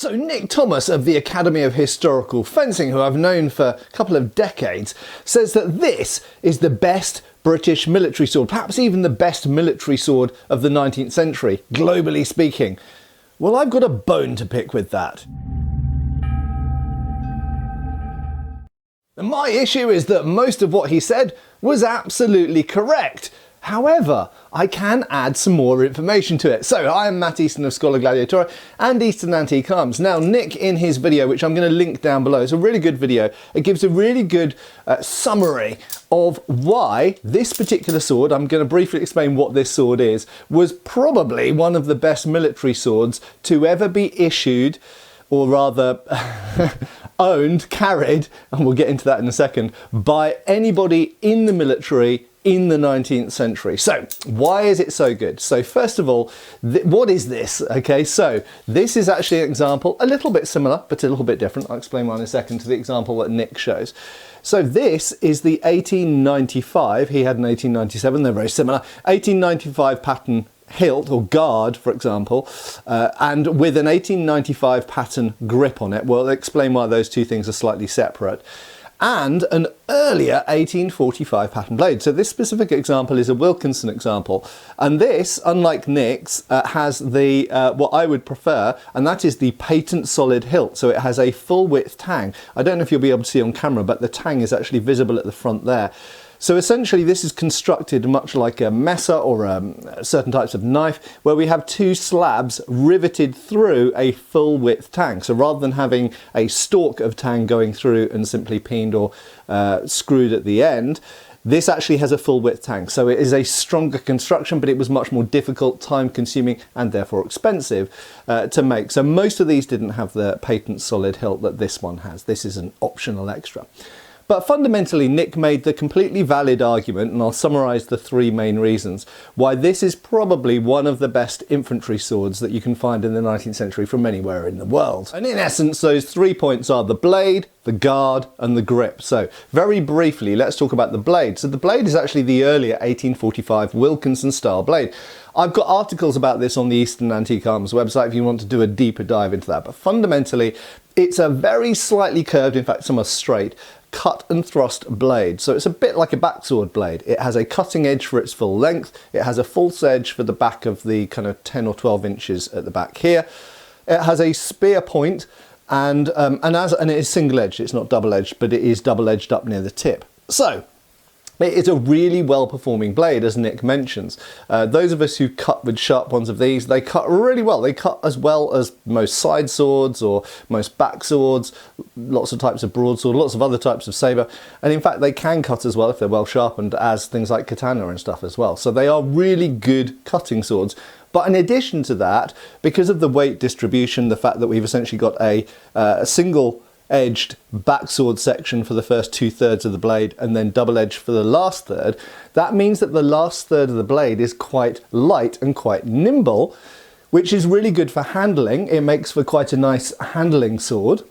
So Nick Thomas of the Academy of Historical Fencing, who I've known for a couple of decades, says that this is the best British military sword, perhaps even the best military sword of the 19th century, globally speaking. Well, I've got a bone to pick with that. My issue is that most of what he said was absolutely correct. However, I can add some more information to it. So, I am Matt Easton of Schola Gladiatoria and Easton Antique Arms. Now, Nick, in his video, which I'm going to link down below, it's a really good video. It gives a really good summary of why this particular sword, I'm going to briefly explain what this sword is, was probably one of the best military swords to ever be issued, or rather owned, carried, and we'll get into that in a second, by anybody in the military in the 19th century. So why is it so good? So first of all, what is this? Okay, so this is actually an example, a little bit similar, but a little bit different. I'll explain why in a second, to the example that Nick shows. So this is the 1895, he had an 1897, they're very similar, 1895 pattern hilt or guard, for example, and with an 1895 pattern grip on it. Well, I'll explain why those two things are slightly separate. And an earlier 1845 pattern blade. So this specific example is a Wilkinson example, and this, unlike Nick's, has the what I would prefer, and that is the patent solid hilt. So it has a full width tang. I don't know if you'll be able to see on camera, but the tang is actually visible at the front there. So essentially this is constructed much like a mesa or certain types of knife, where we have two slabs riveted through a full width tang. So rather than having a stalk of tang going through and simply peened or screwed at the end, this actually has a full width tang. So it is a stronger construction, but it was much more difficult, time consuming, and therefore expensive to make. So most of these didn't have the patent solid hilt that this one has. This is an optional extra. But fundamentally, Nick made the completely valid argument, and I'll summarise the three main reasons, why this is probably one of the best infantry swords that you can find in the 19th century from anywhere in the world. And in essence, those 3 points are the blade, the guard, and the grip. So very briefly, let's talk about the blade. So the blade is actually the earlier 1845 Wilkinson style blade. I've got articles about this on the Easton Antique Arms website if you want to do a deeper dive into that. But fundamentally, it's a very slightly curved, in fact some are straight, cut and thrust blade. So it's a bit like a backsword blade. It has a cutting edge for its full length. It has a false edge for the back of the kind of 10 or 12 inches at the back here. It has a spear point and it is single edged. It's not double edged, but it is double edged up near the tip. So it is a really well-performing blade, as Nick mentions. Those of us who cut with sharp ones of these, they cut really well. They cut as well as most side swords or most back swords, lots of types of broadsword, lots of other types of saber. And in fact, they can cut as well if they're well sharpened as things like katana and stuff as well. So they are really good cutting swords. But in addition to that, because of the weight distribution, the fact that we've essentially got a single edged backsword section for the first 2/3 of the blade and then double edged for the last third, that means that the last third of the blade is quite light and quite nimble, which is really good for handling. It makes for quite a nice handling sword,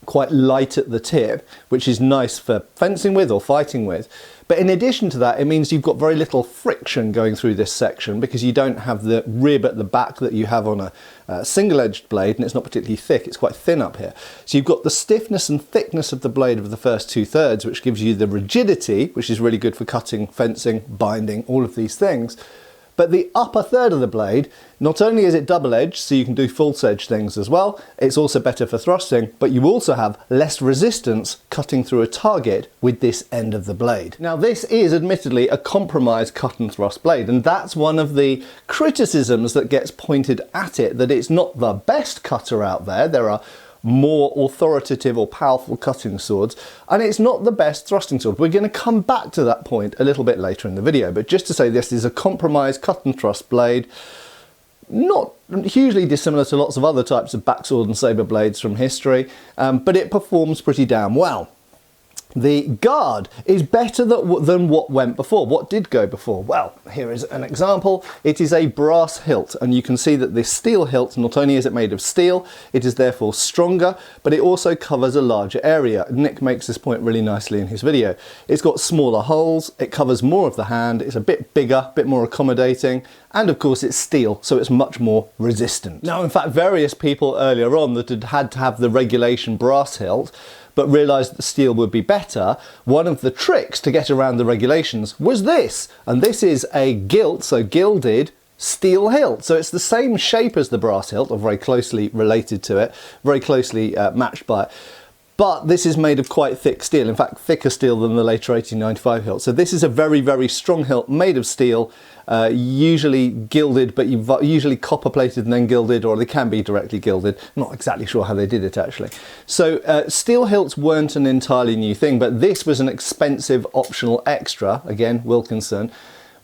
quite light at the tip, which is nice for fencing with or fighting with. But in addition to that, it means you've got very little friction going through this section because you don't have the rib at the back that you have on a single-edged blade, and it's not particularly thick, it's quite thin up here. So you've got the stiffness and thickness of the blade of the first 2/3, which gives you the rigidity, which is really good for cutting, fencing, binding, all of these things. But the upper third of the blade, not only is it double-edged, so you can do false-edge things as well, it's also better for thrusting, but you also have less resistance cutting through a target with this end of the blade. Now, this is admittedly a compromised cut and thrust blade, and that's one of the criticisms that gets pointed at it, that it's not the best cutter out there. There are more authoritative or powerful cutting swords, and it's not the best thrusting sword. We're going to come back to that point a little bit later in the video, but just to say, this is a compromised cut and thrust blade, not hugely dissimilar to lots of other types of backsword and saber blades from history, but it performs pretty damn well. The guard is better than what went before. What did go before? Well, here is an example. It is a brass hilt, and you can see that this steel hilt, not only is it made of steel, it is therefore stronger, but it also covers a larger area. Nick makes this point really nicely in his video. It's got smaller holes, it covers more of the hand, it's a bit bigger, a bit more accommodating, and of course it's steel, so it's much more resistant. Now, in fact, various people earlier on that had to have the regulation brass hilt but realised that steel would be better, one of the tricks to get around the regulations was this, and this is a gilt, so gilded, steel hilt. So it's the same shape as the brass hilt, or very closely related to it, very closely matched by it. But this is made of quite thick steel, in fact thicker steel than the later 1895 hilt. So this is a very, very strong hilt made of steel, usually gilded, but usually copper plated and then gilded, or they can be directly gilded. I'm not exactly sure how they did it actually. So steel hilts weren't an entirely new thing, but this was an expensive optional extra, again Wilkinson,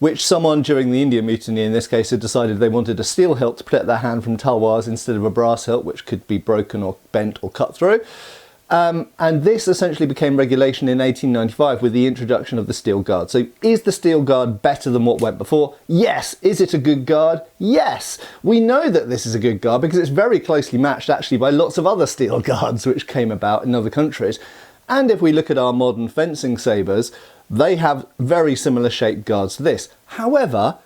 which someone during the India Mutiny in this case had decided they wanted a steel hilt to protect their hand from talwars instead of a brass hilt, which could be broken or bent or cut through. And this essentially became regulation in 1895 with the introduction of the steel guard. So is the steel guard better than what went before? Yes. Is it a good guard? Yes. We know that this is a good guard because it's very closely matched actually by lots of other steel guards which came about in other countries. And if we look at our modern fencing sabres, they have very similar shaped guards to this. However,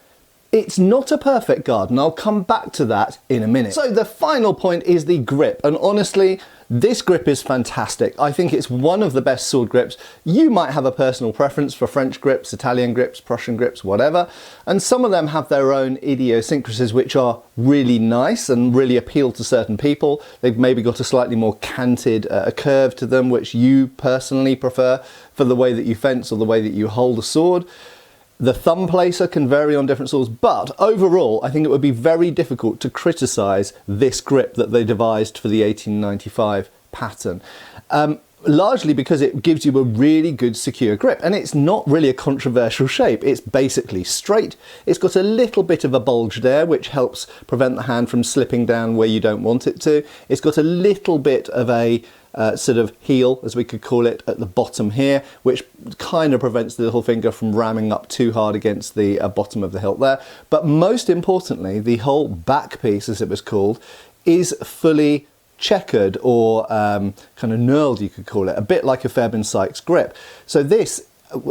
it's not a perfect guard, and I'll come back to that in a minute. So the final point is the grip, and honestly, this grip is fantastic. I think it's one of the best sword grips. You might have a personal preference for French grips, Italian grips, Prussian grips, whatever, and some of them have their own idiosyncrasies which are really nice and really appeal to certain people. They've maybe got a slightly more canted curve to them, which you personally prefer for the way that you fence or the way that you hold a sword. The thumb placer can vary on different swords, but overall I think it would be very difficult to criticise this grip that they devised for the 1895 pattern. Largely because it gives you a really good secure grip, and it's not really a controversial shape. It's basically straight. It's got a little bit of a bulge there which helps prevent the hand from slipping down where you don't want it to. It's got a little bit of a sort of heel, as we could call it, at the bottom here, which kind of prevents the little finger from ramming up too hard against the bottom of the hilt there. But most importantly, the whole back piece, as it was called, is fully checkered, or kind of knurled, you could call it, a bit like a Fairbairn Sykes grip. So this,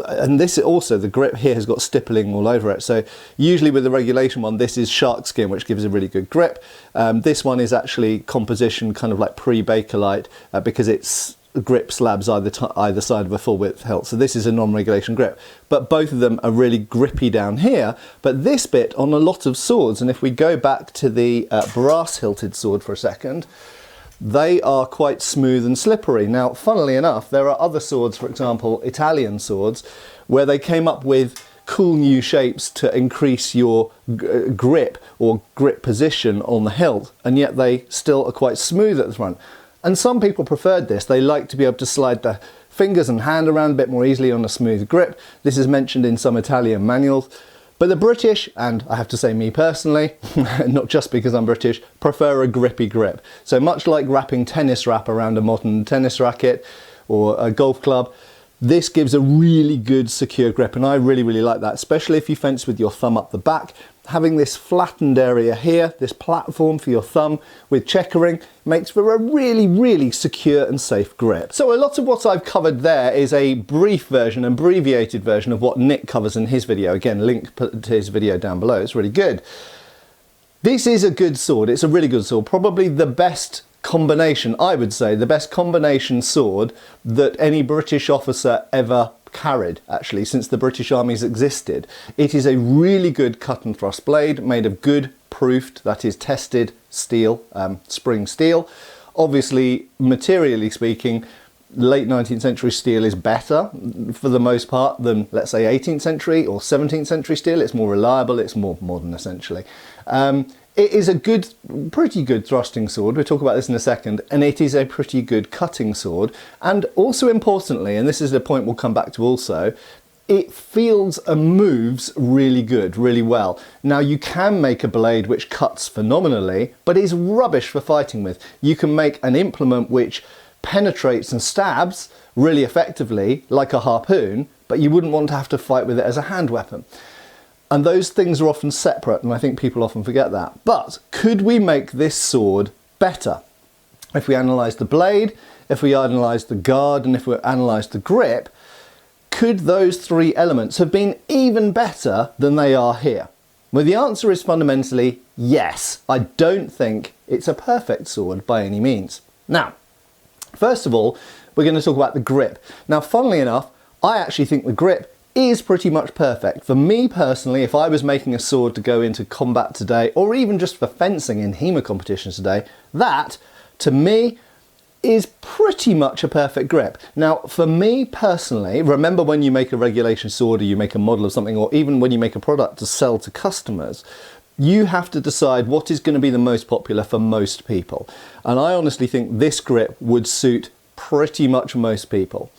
and this also, the grip here has got stippling all over it. So usually with the regulation one, this is shark skin, which gives a really good grip. This one is actually composition, kind of like pre-Bakelite, because it's grip slabs either side of a full width hilt. So this is a non-regulation grip, but both of them are really grippy down here. But this bit on a lot of swords, and if we go back to the brass hilted sword for a second, they are quite smooth and slippery. Now, funnily enough, there are other swords, for example, Italian swords, where they came up with cool new shapes to increase your grip or grip position on the hilt, and yet they still are quite smooth at the front. And some people preferred this. They like to be able to slide their fingers and hand around a bit more easily on a smooth grip. This is mentioned in some Italian manuals. But the British, and I have to say me personally, not just because I'm British, prefer a grippy grip. So much like wrapping tennis wrap around a modern tennis racket or a golf club, this gives a really good secure grip, and I really, really like that, especially if you fence with your thumb up the back. Having this flattened area here, this platform for your thumb with checkering, makes for a really, really secure and safe grip. So a lot of what I've covered there is a brief version, abbreviated version of what Nick covers in his video. Again, link to his video down below, it's really good. This is a good sword, it's a really good sword, probably the best combination, I would say, the best combination sword that any British officer ever carried, actually, since the British armies existed. It is a really good cut and thrust blade made of good proofed, that is tested steel, spring steel. Obviously, materially speaking, late 19th century steel is better for the most part than, let's say, 18th century or 17th century steel. It's more reliable, it's more modern essentially. It is a pretty good thrusting sword, we'll talk about this in a second, and it is a pretty good cutting sword. And also importantly, and this is the point we'll come back to also, it feels and moves really good, really well. Now you can make a blade which cuts phenomenally, but is rubbish for fighting with. You can make an implement which penetrates and stabs really effectively, like a harpoon, but you wouldn't want to have to fight with it as a hand weapon. And those things are often separate, and I think people often forget that. But could we make this sword better? If we analyse the blade, if we analyse the guard, and if we analyse the grip, could those three elements have been even better than they are here? Well, the answer is fundamentally yes. I don't think it's a perfect sword by any means. Now, first of all, we're going to talk about the grip. Now, funnily enough, I actually think the grip is pretty much perfect. For me personally, if I was making a sword to go into combat today, or even just for fencing in HEMA competitions today, that, to me, is pretty much a perfect grip. Now, for me personally, remember when you make a regulation sword or you make a model of something, or even when you make a product to sell to customers, you have to decide what is going to be the most popular for most people. And I honestly think this grip would suit pretty much most people.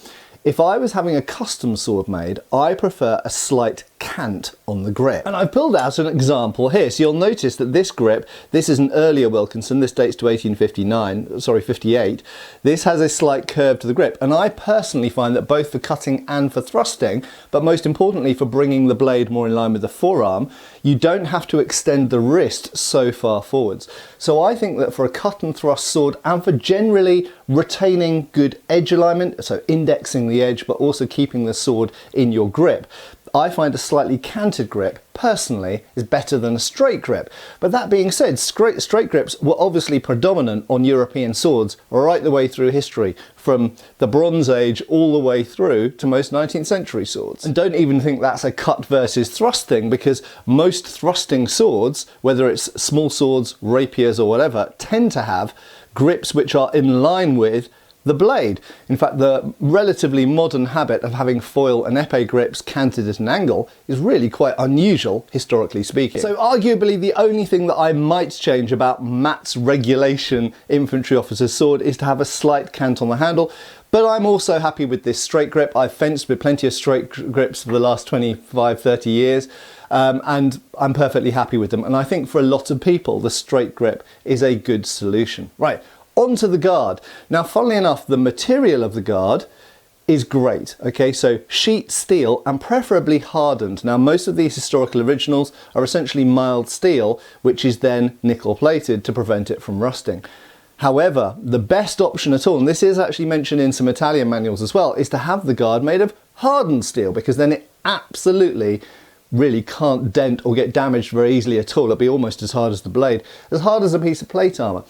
If I was having a custom sword made, I prefer a slight cant on the grip. And I've pulled out an example here. So you'll notice that this grip, this is an earlier Wilkinson, this dates to 58. This has a slight curve to the grip. And I personally find that both for cutting and for thrusting, but most importantly for bringing the blade more in line with the forearm, you don't have to extend the wrist so far forwards. So I think that for a cut and thrust sword, and for generally retaining good edge alignment, so indexing the edge, but also keeping the sword in your grip, I find a slightly canted grip, personally, is better than a straight grip. But that being said, straight grips were obviously predominant on European swords right the way through history, from the Bronze Age all the way through to most 19th century swords. And don't even think that's a cut versus thrust thing, because most thrusting swords, whether it's small swords, rapiers or whatever, tend to have grips which are in line with the blade. In fact, the relatively modern habit of having foil and épée grips canted at an angle is really quite unusual, historically speaking. So arguably the only thing that I might change about Matt's regulation infantry officer's sword is to have a slight cant on the handle, but I'm also happy with this straight grip. I've fenced with plenty of straight grips for the last 25, 30 years. And I'm perfectly happy with them. And I think for a lot of people, the straight grip is a good solution. Right. Onto the guard. Now, funnily enough, the material of the guard is great. Okay, so sheet steel and preferably hardened. Now, most of these historical originals are essentially mild steel, which is then nickel plated to prevent it from rusting. However, the best option at all, and this is actually mentioned in some Italian manuals as well, is to have the guard made of hardened steel, because then it absolutely really can't dent or get damaged very easily at all. It'll be almost as hard as the blade, as hard as a piece of plate armor.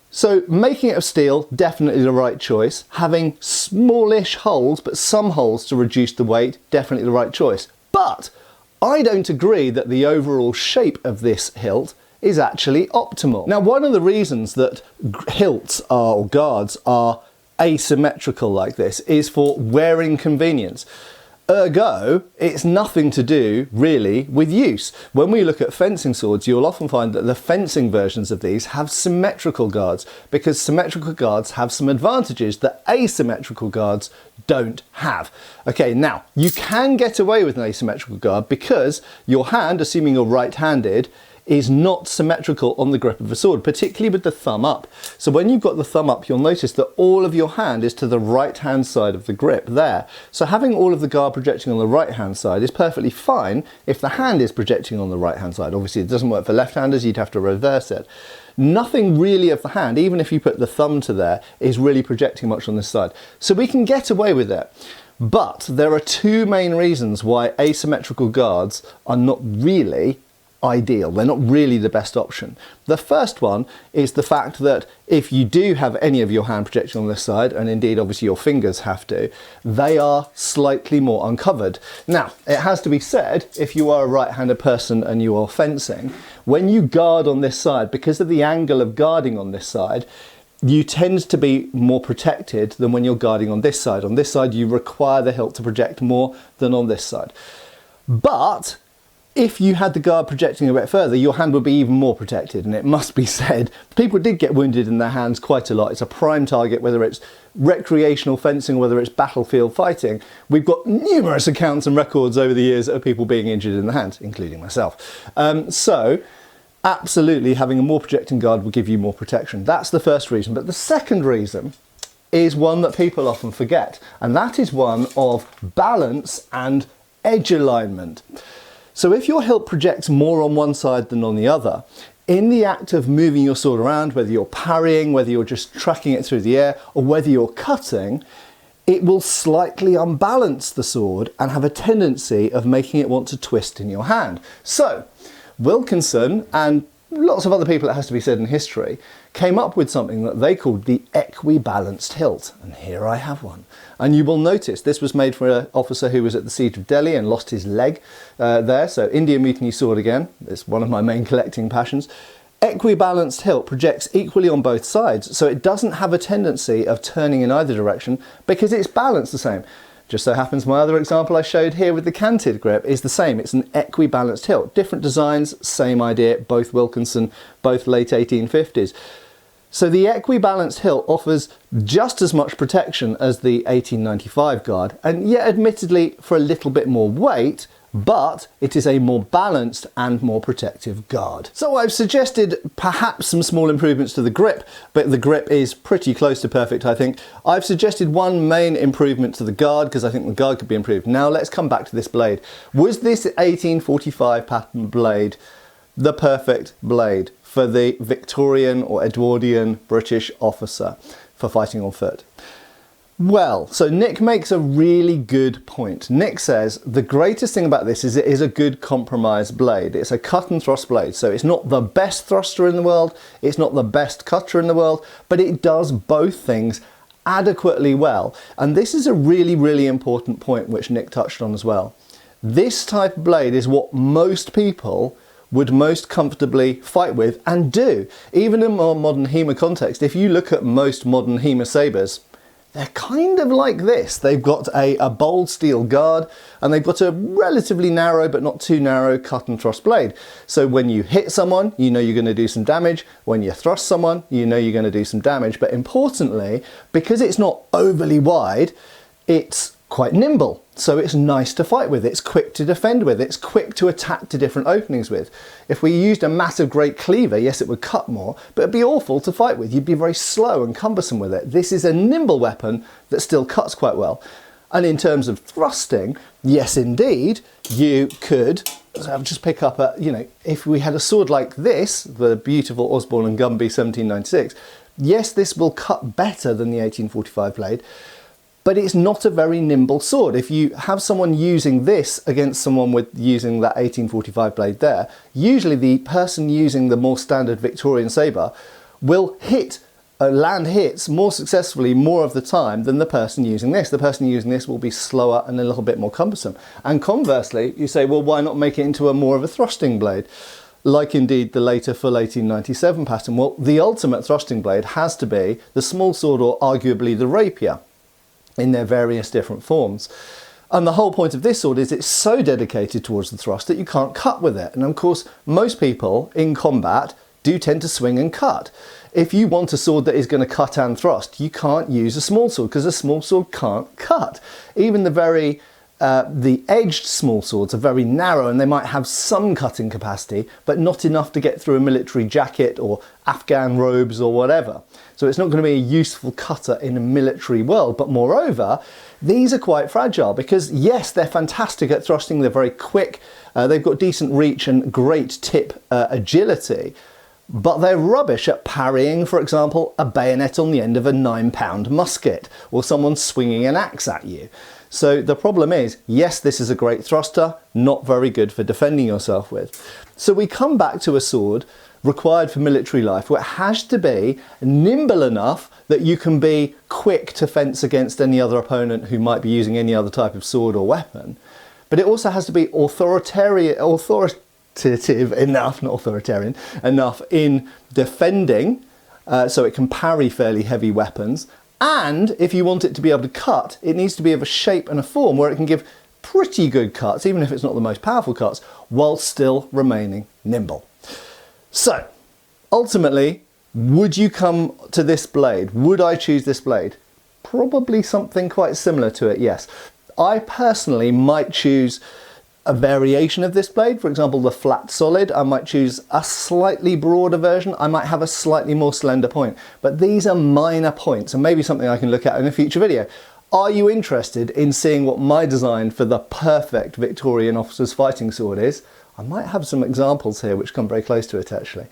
So making it of steel, definitely the right choice. Having smallish holes, but some holes to reduce the weight, definitely the right choice. But I don't agree that the overall shape of this hilt is actually optimal. Now, one of the reasons that hilts are, or guards are asymmetrical like this is for wearing convenience. Ergo, it's nothing to do really with use. When we look at fencing swords, you'll often find that the fencing versions of these have symmetrical guards, because symmetrical guards have some advantages that asymmetrical guards don't have. Okay, now you can get away with an asymmetrical guard because your hand, assuming you're right-handed, is not symmetrical on the grip of a sword, particularly with the thumb up. So when you've got the thumb up, you'll notice that all of your hand is to the right-hand side of the grip there. So having all of the guard projecting on the right-hand side is perfectly fine if the hand is projecting on the right-hand side. Obviously, it doesn't work for left-handers, you'd have to reverse it. Nothing really of the hand, even if you put the thumb to there, is really projecting much on this side. So we can get away with it. But there are two main reasons why asymmetrical guards are not really ideal. They're not really the best option. The first one is the fact that if you do have any of your hand projecting on this side, and indeed obviously your fingers have to, they are slightly more uncovered. Now, it has to be said, if you are a right-handed person and you are fencing, when you guard on this side, because of the angle of guarding on this side, you tend to be more protected than when you're guarding on this side. On this side, you require the hilt to project more than on this side. But if you had the guard projecting a bit further, your hand would be even more protected. And it must be said, people did get wounded in their hands quite a lot. It's a prime target, whether it's recreational fencing, whether it's battlefield fighting. We've got numerous accounts and records over the years of people being injured in the hands, including myself. So absolutely, having a more projecting guard will give you more protection. That's the first reason. But the second reason is one that people often forget, and that is one of balance and edge alignment. So if your hilt projects more on one side than on the other, in the act of moving your sword around, whether you're parrying, whether you're just tracking it through the air, or whether you're cutting, it will slightly unbalance the sword and have a tendency of making it want to twist in your hand. So Wilkinson and lots of other people, it has to be said, in history, came up with something that they called the equibalanced hilt. And here I have one. And you will notice this was made for an officer who was at the siege of Delhi and lost his leg there. So Indian Mutiny sword again. It's one of my main collecting passions. Equibalanced hilt projects equally on both sides, so it doesn't have a tendency of turning in either direction because it's balanced the same. Just so happens my other example I showed here with the canted grip is the same. It's an equibalanced hilt. Different designs, same idea, both Wilkinson, both late 1850s. So the equibalanced hilt offers just as much protection as the 1895 guard, and yet admittedly for a little bit more weight, but it is a more balanced and more protective guard. So I've suggested perhaps some small improvements to the grip, but the grip is pretty close to perfect, I think. I've suggested one main improvement to the guard because I think the guard could be improved. Now let's come back to this blade. Was this 1845 pattern blade the perfect blade for the Victorian or Edwardian British officer for fighting on foot? Well, so Nick makes a really good point. Nick says the greatest thing about this is it is a good compromise blade. It's a cut and thrust blade, so it's not the best thruster in the world, it's not the best cutter in the world, but it does both things adequately well. And this is a really, really important point which Nick touched on as well. This type of blade is what most people would most comfortably fight with and do. Even in more modern HEMA context, if you look at most modern HEMA sabres, they're kind of like this. They've got a bold steel guard and they've got a relatively narrow but not too narrow cut and thrust blade. So when you hit someone, you know you're going to do some damage. When you thrust someone, you know you're going to do some damage. But importantly, because it's not overly wide, it's quite nimble. So it's nice to fight with, it's quick to defend with, it's quick to attack to different openings with. If we used a massive great cleaver, yes, it would cut more, but it'd be awful to fight with. You'd be very slow and cumbersome with it. This is a nimble weapon that still cuts quite well. And in terms of thrusting, yes, indeed, you could just pick up a, if we had a sword like this, the beautiful Osborne and Gumby 1796, yes, this will cut better than the 1845 blade, but it's not a very nimble sword. If you have someone using this against someone with using that 1845 blade there, usually the person using the more standard Victorian sabre will land hits more successfully more of the time than the person using this. The person using this will be slower and a little bit more cumbersome. And conversely, you say, well, why not make it into more of a thrusting blade? Like indeed the later full 1897 pattern. Well, the ultimate thrusting blade has to be the small sword or arguably the rapier, in their various different forms. And the whole point of this sword is it's so dedicated towards the thrust that you can't cut with it. And of course, most people in combat do tend to swing and cut. If you want a sword that is going to cut and thrust, you can't use a small sword because a small sword can't cut. Even the edged small swords are very narrow and they might have some cutting capacity, but not enough to get through a military jacket or Afghan robes or whatever. So it's not going to be a useful cutter in a military world. But moreover, these are quite fragile because yes, they're fantastic at thrusting. They're very quick. They've got decent reach and great tip agility. But they're rubbish at parrying, for example, a bayonet on the end of a 9-pound musket or someone swinging an axe at you. So the problem is, yes, this is a great thruster, not very good for defending yourself with. So we come back to a sword required for military life where it has to be nimble enough that you can be quick to fence against any other opponent who might be using any other type of sword or weapon. But it also has to be authoritative enough, not authoritarian, enough in defending so it can parry fairly heavy weapons. And if you want it to be able to cut, it needs to be of a shape and a form where it can give pretty good cuts, even if it's not the most powerful cuts, while still remaining nimble. So, ultimately, would you come to this blade? Would I choose this blade? Probably something quite similar to it, yes. I personally might choose a variation of this blade, for example, the flat solid. I might choose a slightly broader version. I might have a slightly more slender point, but these are minor points and maybe something I can look at in a future video. Are you interested in seeing what my design for the perfect Victorian officer's fighting sword is? I might have some examples here which come very close to it actually.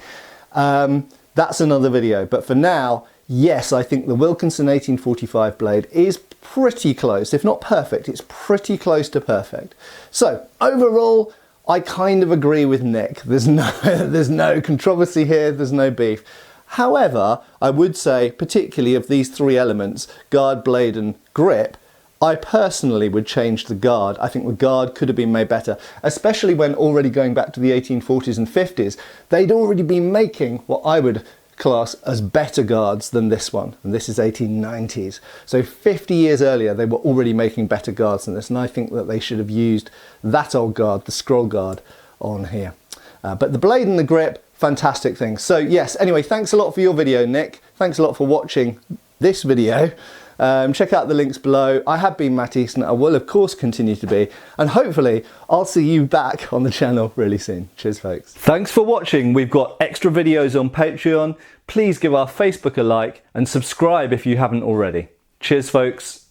That's another video, but for now, yes, I think the Wilkinson 1845 blade is pretty close, if not perfect, it's pretty close to perfect. So overall, I kind of agree with Nick. There's no controversy here, there's no beef. However, I would say, particularly of these three elements, guard, blade and grip, I personally would change the guard. I think the guard could have been made better, especially when already going back to the 1840s and 50s, they'd already been making what I would class as better guards than this one, and this is 1890s. So 50 years earlier they were already making better guards than this, and I think that they should have used that old guard, the scroll guard, on here. But the blade and the grip, fantastic things. So yes, anyway, thanks a lot for your video, Nick. Thanks a lot for watching this video. Check out the links below. I have been Matt Easton, I will of course continue to be, and hopefully I'll see you back on the channel really soon. Cheers folks. Thanks for watching. We've got extra videos on Patreon. Please give our Facebook a like and subscribe if you haven't already. Cheers folks.